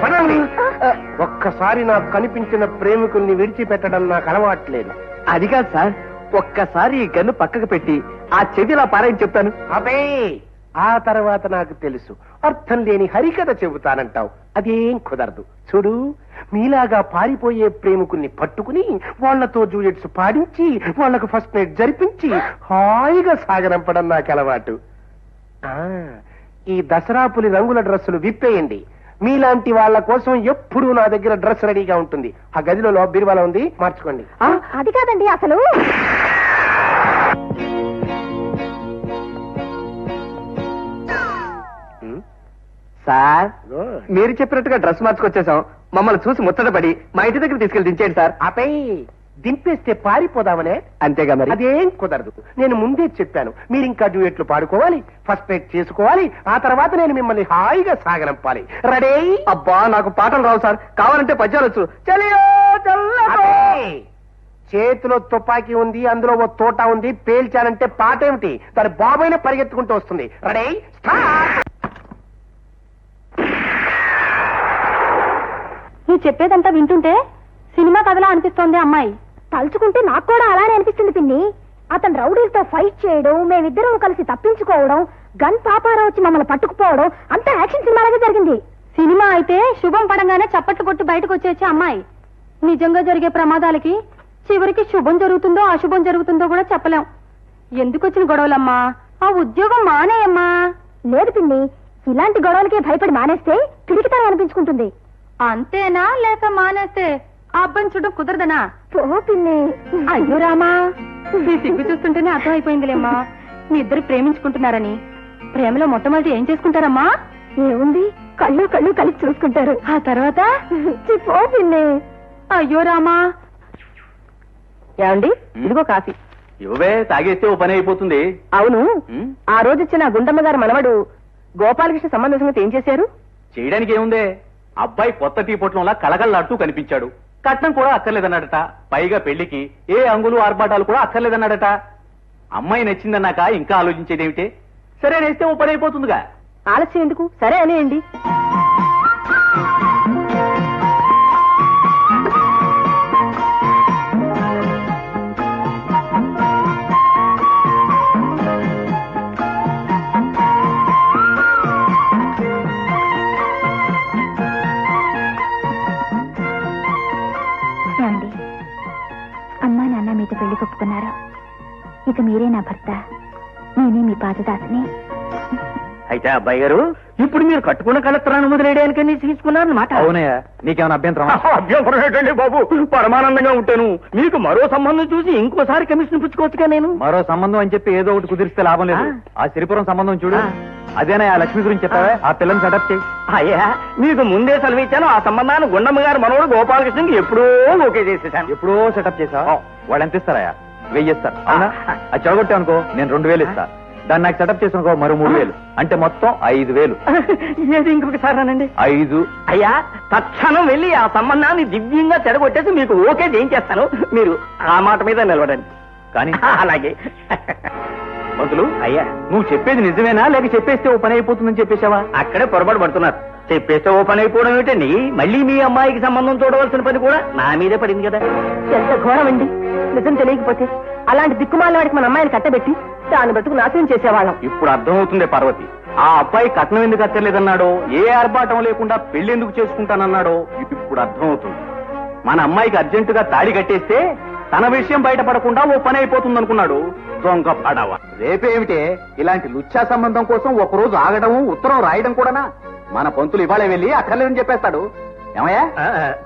పదండి. ఒక్కసారి నాకు కనిపించిన ప్రేమికుల్ని విడిచిపెట్టడం నాకు అలవాట్లేదు. అది కాదు సార్, ఒక్కసారి ఈ గన్ను పక్కకు పెట్టి ఆ చెవిలా పారాయని చెప్తాను. అబే, ఆ తర్వాత నాకు తెలుసు అర్థం లేని హరికథ చెబుతానంటావు. అదేం కుదరదు. చూడు, మీలాగా పారిపోయే ప్రేమికుల్ని పట్టుకుని వాళ్లతో జూయట్స్ పాడించి వాళ్లకు ఫస్ట్ నైట్ జరిపించి హాయిగా సాగనంపడం నాకు అలవాటు. ఈ దసరా పులి రంగుల డ్రెస్సులు విప్పేయండి. మీలాంటి వాళ్ళ కోసం ఎప్పుడూ నా దగ్గర డ్రెస్ రెడీగా ఉంటుంది. ఆ గదిలో బీరువాల ఉంది, మార్చుకోండి. అది కాదండి అసలు. సార్, మీరు చెప్పినట్టుగా డ్రెస్ మార్చుకొచ్చేసాం. మమ్మల్ని చూసి ముచ్చటపడి మా ఇంటి దగ్గర తీసుకెళ్లి దించేయండి సార్. ఆపై దింపేస్తే పారిపోదామనే. అంతేగా మరి. అదేం కుదరదు. నేను ముందే చెప్పాను, మీరు ఇంకా డ్యూయెట్లు పాడుకోవాలి, ఫస్ట్ నైట్ చేసుకోవాలి, ఆ తర్వాత నేను మిమ్మల్ని హాయిగా సాగనంపాలి. రెడీ? అబ్బా, నాకు పాటలు రావు సార్. కావాలంటే పద్యాలు వచ్చు. చేతిలో తుపాకీ ఉంది, అందులో ఓ తోట ఉంది, పేల్చానంటే పాట ఏమిటి? దాని బాబైనా పరిగెత్తుకుంటూ వస్తుంది. Ready, start. నువ్వు చెప్పేదంతా వింటుంటే సినిమా కథలా అనిపిస్తోంది అమ్మాయి. తలుచుకుంటే నాకు కూడా అలానే అనిపిస్తుంది పిన్ని. అతను రౌడీలతో ఫైట్ చేయడం, మేమిద్దరం కలిసి తప్పించుకోవడం, గన్ పాపారావు వచ్చి మమ్మల్ని పట్టుకుపోవడం అంతా యాక్షన్ సినిమాలాగే జరిగింది. సినిమా అయితే శుభం పడంగానే చప్పట్లు కొట్టి బయటకు వచ్చేచ్చే అమ్మాయి. నిజంగా జరిగే ప్రమాదాలకి చివరికి శుభం జరుగుతుందో అశుభం జరుగుతుందో కూడా చెప్పలేం. ఎందుకు వచ్చిన గొడవలమ్మా? ఆ ఉద్యోగం మానేయమ్మా. లేదు పిన్ని, ఇలాంటి గొడవలకే భయపడి మానేస్తే పిడికితనం అనిపించుకుంటుంది. అంతేనా, లేక మానేస్తే ఆ అబ్బాయిని చూడడం కుదరదనా? ఓ పిన్ని, అయ్యో రామా, నీ సిగ్గు చూస్తుంటేనే అర్థం అయిపోయిందిలేమ్మా మీ ఇద్దరు ప్రేమించుకుంటున్నారని. ప్రేమలో మొట్టమొదటి ఏం చేసుకుంటారమ్మా? ఏముంది, కళ్ళు కళ్ళు కలిసి చూసుకుంటారు. ఆ తర్వాత ఓ పిన్ని. అయ్యో రామా. ఏమండి, ఇదిగో కాఫీ. ఇవే తాగేస్తే ఓ పని అయిపోతుంది. అవును, ఆ రోజు ఇచ్చిన గుండమ్మ గారి మనవడు గోపాలకృష్ణ సంబంధం సంగతి ఏం చేశారు? చేయడానికి ఏముందే, అబ్బాయి కొత్త టీ పొట్లంలా కళకళలాడుతూ కనిపించాడు. కట్నం కూడా అక్కర్లేదన్నాడట. పైగా పెళ్లికి ఏ అంగులు ఆర్భాటాలు కూడా అక్కర్లేదన్నాడట. అమ్మాయి నచ్చిందన్నాక ఇంకా ఆలోచించేదేమిటే? సరే నేస్తే ఓ పని అయిపోతుందిగా. ఆలస్యం ఎందుకు, సరే అనేయండి. అమ్మా నాన్న మీతో పెళ్లి కొప్పుకున్నారు. ఇక మీరే నా భర్త, నేనే మీ పాదదాసిని. అయితే అబ్బాయి గారు, ఇప్పుడు మీరు కట్టుకున్న కలెక్టరాన్ని మొదలెయ్యడానికని తీసుకున్నారన్నమాట. అవునయ్యా, నీకేమైనా అభ్యంతరం? అభ్యంతరం ఏంటండి బాబు, పరమానందంగా ఉంటాను. మీకు మరో సంబంధం చూసి ఇంకోసారి కమిషన్ పుచ్చుకోవచ్చుగా. నేను మరో సంబంధం అని చెప్పి ఏదో ఒకటి కుదిరిస్తే లాభం లేదు. ఆ సిరిపురం సంబంధం చూడు. అదేనా ఆ లక్ష్మి గురించి చెప్పావే, ఆ పిల్లని సెటప్ చేయి. అయ్యా, మీకు ముందే సెలవిచ్చాను. ఆ సంబంధాన్ని గుండమ్మ గారు మనవడు గోపాలకృష్ణకి ఎప్పుడో ఓకే చేసేసాను. ఎప్పుడో సెటప్ చేసావా? వాళ్ళు ఎంత ఇస్తారా? 1000 ఇస్తారు. అవునా? అది చెడగొట్టా అనుకో, నేను 2000 ఇస్తా. దాన్ని నాకు సెటప్ చేసిన మరో 3000, అంటే మొత్తం 5000. ఏది ఇంకొకసారి రానండి. 5. అయ్యా, తక్షణం వెళ్ళి ఆ సంబంధాన్ని దివ్యంగా చెడగొట్టేసి మీకు ఓకే చేయించేస్తాను. మీరు ఆ మాట మీద నిలబడండి. కానీ అలాగే. మంతులు, అయ్యా, నువ్వు చెప్పేది నిజమేనా, లేక చెప్పేస్తే ఓ పని అయిపోతుందని చెప్పేశావా? అక్కడే పొరపాటు పడుతున్నారు. చెప్పేస్తే ఓ పని అయిపోవడం ఏమిటండి? మళ్ళీ మీ అమ్మాయికి సంబంధం చూడవలసిన పని కూడా నా మీదే పడింది కదా. ఎంత ఘోరం అండి. నిజం తెలియకపోతే అలాంటి దిక్కుమాల వాడికి మన అమ్మాయిని కట్టబెట్టి దాన్ని బతుకు నాశనం చేసేవాళ్ళం. ఇప్పుడు అర్థమవుతుంది పార్వతి. ఆ అబ్బాయి కట్నం ఎందుకు అక్కర్లేదన్నాడో, ఏ ఆర్భాటం లేకుండా పెళ్లి ఎందుకు చేసుకుంటానన్నాడో ఇప్పుడు అర్థమవుతుంది. మన అమ్మాయికి అర్జెంటుగా తాళి కట్టేస్తే తన విషయం బయటపడకుండా ఓ పని అయిపోతుంది అనుకున్నాడు. దొంగ పడవ. రేపేమిటే, ఇలాంటి లుచ్చా సంబంధం కోసం ఒకరోజు ఆగడం, ఉత్తరం రాయడం కూడానా? మన పంతులు ఇవాళే వెళ్ళి అక్కర్లేదని చెప్పేస్తాడు. ఏమయ్యా?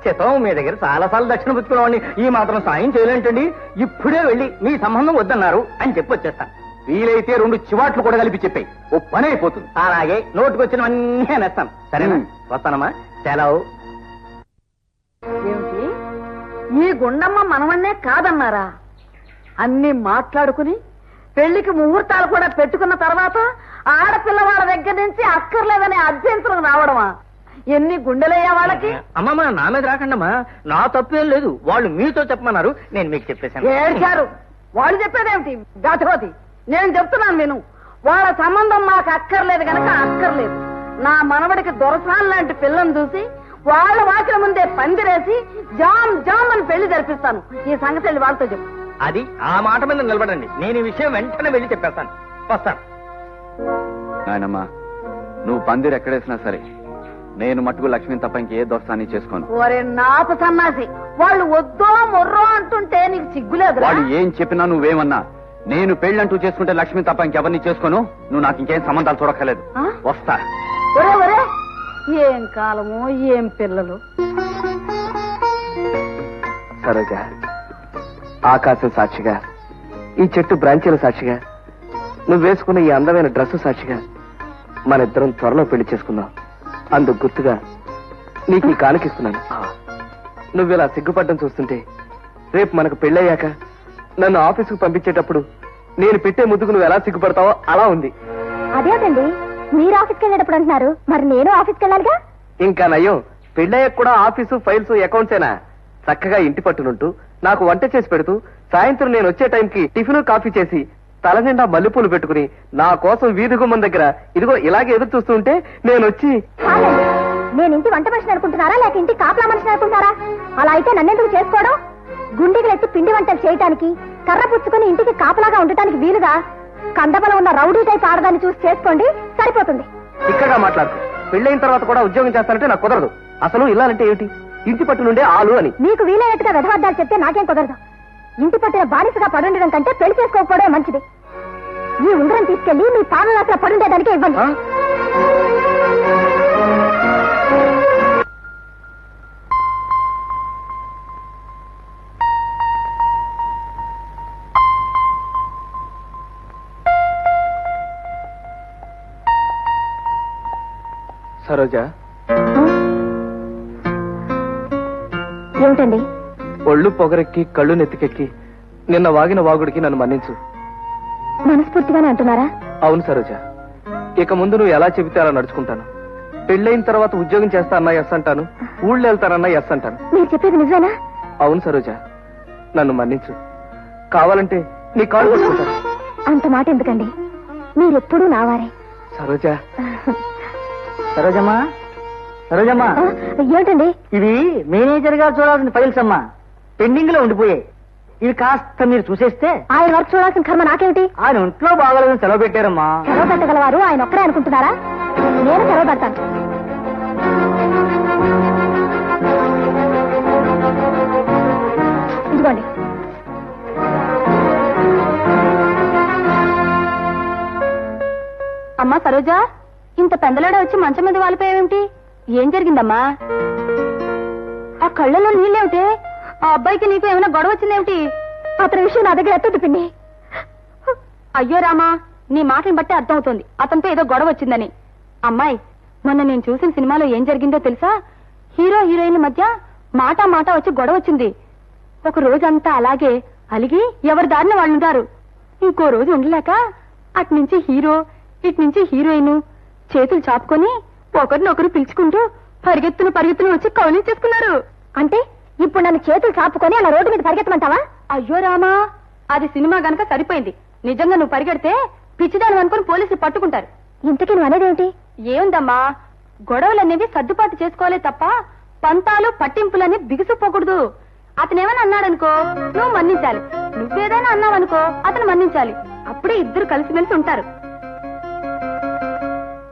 చిత్తం, మీ దగ్గర చాలా సార్లు దక్షిణ పుచ్చుకునేవాడిని. ఈ మాత్రం సాయం చేయలేంటండి. ఇప్పుడే వెళ్ళి మీ సంబంధం వద్దన్నారు అని చెప్పి వచ్చేస్తాను. వీలైతే 2 చివాట్లు కూడా కలిపి చెప్పాయి, ఓ పని అయిపోతుంది. అలాగే, నోటుకొచ్చినవన్నీ అనేస్తాను. సరేనా? వస్తానమ్మా, సెలవు. ఏమిటి, ఈ గుండమ్మ మనవన్నే కాదన్నారా? అన్ని మాట్లాడుకుని పెళ్లికి ముహూర్తాలు కూడా పెట్టుకున్న తర్వాత ఆడపిల్ల వాళ్ళ దగ్గర నుంచి అక్కర్లేదనే అభ్యంతరం రావడమా? ఎన్ని గుండెలయ్యా వాళ్ళకి? అమ్మమ్మ, నా మీద రాకండమ్మా, నా తప్పేం లేదు. వాళ్ళు మీతో చెప్పమన్నారు, నేను మీకు చెప్పేశాను. ఏడ్చారు. వాళ్ళు చెప్పేదేమిటి గతవతి? నేను చెప్తున్నాను విను. వాళ్ళ సంబంధం మాకు అక్కర్లేదు గనక అక్కర్లేదు. నా మనవడికి దొరసాన్ లాంటి పిల్లని చూసి వాళ్ళ వాకిల ముందే పందిరేసి జామ్ జామ్ అని పెళ్లి జరిపిస్తాను. ఈ సంగతి వెళ్ళి వాళ్ళతో చెప్పు. అది ఆ మాట మీద నిలబడండి. నేను ఈ విషయం వెంటనే వెళ్ళి చెప్పేస్తాను. వస్తాను. నాయనమ్మా, నువ్వు పందిరు ఎక్కడేసినా సరే నేను మట్టుకు లక్ష్మిని తప్ప ఇంకే దోస్తాన్ని చేసుకోను. ఒరే నాపు సన్నాసి, వాళ్ళు వద్దో మొర్రో అంటుంటే నీకు సిగ్గులేదు. వాళ్ళు ఏం చెప్పినా నువ్వేమన్నా నేను పెళ్ళంటూ చేసుకుంటే లక్ష్మి తప్ప ఇంకెవరిని చేసుకోను. నువ్వు నాకు ఇంకేం సంబంధాలు చూడక్కర్లేదు. వస్తా. ఒరే ఒరే, ఏం కాలమో ఏం పిల్లలు. సరోజ, ఆకాశం సాక్షిగా, ఈ చెట్టు బ్రాంచీల సాక్షిగా, నువ్వు వేసుకున్న ఈ అందమైన డ్రెస్సు సాక్షిగా మన ఇద్దరం త్వరలో పెళ్లి చేసుకుందాం. అందుకు గుర్తుగా నీకు ఈ కానుకిస్తున్నాను. నువ్వు ఇలా సిగ్గుపడ్డం చూస్తుంటే రేపు మనకు పెళ్ళయ్యాక నన్ను ఆఫీసుకు పంపించేటప్పుడు నేను పెట్టే ముద్దుకు నువ్వు ఎలా సిగ్గుపడతావో అలా ఉంది. అదేంటండి, మీరు ఆఫీస్కి వెళ్ళేటప్పుడు అంటున్నారు, మరి నేను ఆఫీస్కి వెళ్ళాలిగా? ఇంకా నయం, పెళ్ళయ్యాక కూడా ఆఫీసు ఫైల్స్ అకౌంట్సేనా? చక్కగా ఇంటి పట్టునుంటూ నాకు వంట చేసి పెడుతూ సాయంత్రం నేను వచ్చే టైంకి టిఫిన్ కాఫీ చేసి తల నిండా మల్లెపూలు పెట్టుకుని నా కోసం వీధి గుమ్మం దగ్గర ఇదిగో ఇలాగే ఎదురు చూస్తూ ఉంటే నేను వచ్చి కాదండి, నేను ఇంటి వంట మనిషిని అనుకుంటున్నారా లేక ఇంటి కాపలా మనిషిని అనుకుంటున్నారా? అలా అయితే నన్నెందుకు చేసుకోవడం? గుండెలు ఎత్తి పిండి వంటలు చేయటానికి, కర్ర పుచ్చుకుని ఇంటికి కాపలాగా ఉండటానికి వీలుగా కండబలం ఉన్న రౌడీ టైప్ ఆడదాన్ని చూసి చేసుకోండి, సరిపోతుంది. ఇక్కడగా మాట్లాడుతూ పెళ్ళైన తర్వాత కూడా ఉద్యోగం చేస్తానంటే నాకు కుదరదు. అసలు ఇల్లాలంటే ఏమిటి? ఇంటి పట్టు నుండే ఆలు అని. మీకు వీలైనట్టుగా వెధవద్దాలు చెప్తే నాకేం కుదరదు. ఇంటి పట్టిన బానిసగా పడుండడం కంటే పెళ్లి చేసుకోకపోవడమే మంచిది. ఈ ఉంగరం తీసుకెళ్లి మీ పాలనాసలో పడుండేదానికే ఇవ్వండి. సరోజ, ఏమిటండి? ఒళ్ళు పొగరెక్కి కళ్ళు నెత్తికెక్కి నిన్న వాగిన వాగుడికి నన్ను మన్నించు. మనస్ఫూర్తిగానే అంటున్నారా? అవును సరోజ, ఇక ముందు నువ్వు ఎలా చెబితే అలా నడుచుకుంటాను. పెళ్ళైన తర్వాత ఉద్యోగం చేస్తా అన్నా ఎస్ అంటాను, ఊళ్ళో వెళ్తానన్నా ఎస్ అంటాను. మీరు చెప్పేది నిజమేనా? అవును సరోజ, నన్ను మన్నించు. కావాలంటే నీ కాళ్ళు పట్టుకుంటాను. అంత మాట ఎందుకండి, మీరెప్పుడూ నావారే. సరోజ, సరోజమ్మా, సరోజమ్మా, ఏమిటండి? ఇవి మేనేజర్ గారు చూడాల్సిన ఫైల్స్ అమ్మా, పెండింగ్ లో ఉండిపోయాయి. ఇవి కాస్త మీరు చూసేస్తే. ఆయన వర్క్ చూడాల్సిన కర్మ నాకేమిటి? ఆయన ఒంట్లో బాగోలేదని సెలవు పెట్టారమ్మా. సెలవు పెట్టగలవారు ఆయన ఒక్కడే అనుకుంటున్నారా? నేను సెలవు పెడతాను. ఇదిగోండి. అమ్మా సరోజా, ఇంత పెందలాడ వచ్చి మంచం మీద వాలిపోయావేమిటి? ఏం జరిగిందమ్మా? ఆ కళ్ళలో నీళ్ళేమిటి? ఆ అబ్బాయికి నీకు ఏమైనా గొడవ వచ్చిందేమిటి? అతని విషయం నా దగ్గర ఎత్తు పిండి. అయ్యో రామా, నీ మాటని బట్టి అర్థమవుతోంది అతనితో ఏదో గొడవ వచ్చిందని. అమ్మాయి, మొన్న నేను చూసిన సినిమాలో ఏం జరిగిందో తెలుసా? హీరో హీరోయిన్ మధ్య మాట మాట వచ్చి గొడవ వచ్చింది. ఒక రోజంతా అలాగే అలిగి ఎవరి దారిన వాళ్ళు ఉంటారు. ఇంకో రోజు ఉండలేక అట్నుంచి హీరో ఇట్నుంచి హీరోయిన్ చేతులు చాపుకొని ఒకరినొకరు పిలుచుకుంటూ పరిగెత్తును వచ్చి కౌలించేసుకున్నారు. అంటే ఇప్పుడు నన్ను చేతులు చాపుకొని అలా రోడ్డు మీద పరిగెత్తమంటావా? అయ్యో రామా, అది సినిమా గనక సరిపోయింది. నిజంగా నువ్వు పరిగెడితే పిచ్చిదాను అనుకుని పోలీసులు పట్టుకుంటారు. ఇంతకీ నువ్వు అనేదేమిటి? ఏముందమ్మా, గొడవలనేవి సర్దుబాటు చేసుకోవాలే తప్ప పంతాలు పట్టింపులని బిగుసుపోకూడదు. అతనేమైనా అన్నాడనుకో నువ్వు మన్నించాలి, నువ్వేదైనా అన్నావనుకో అతను మన్నించాలి. అప్పుడే ఇద్దరు కలిసిమెలిసి ఉంటారు.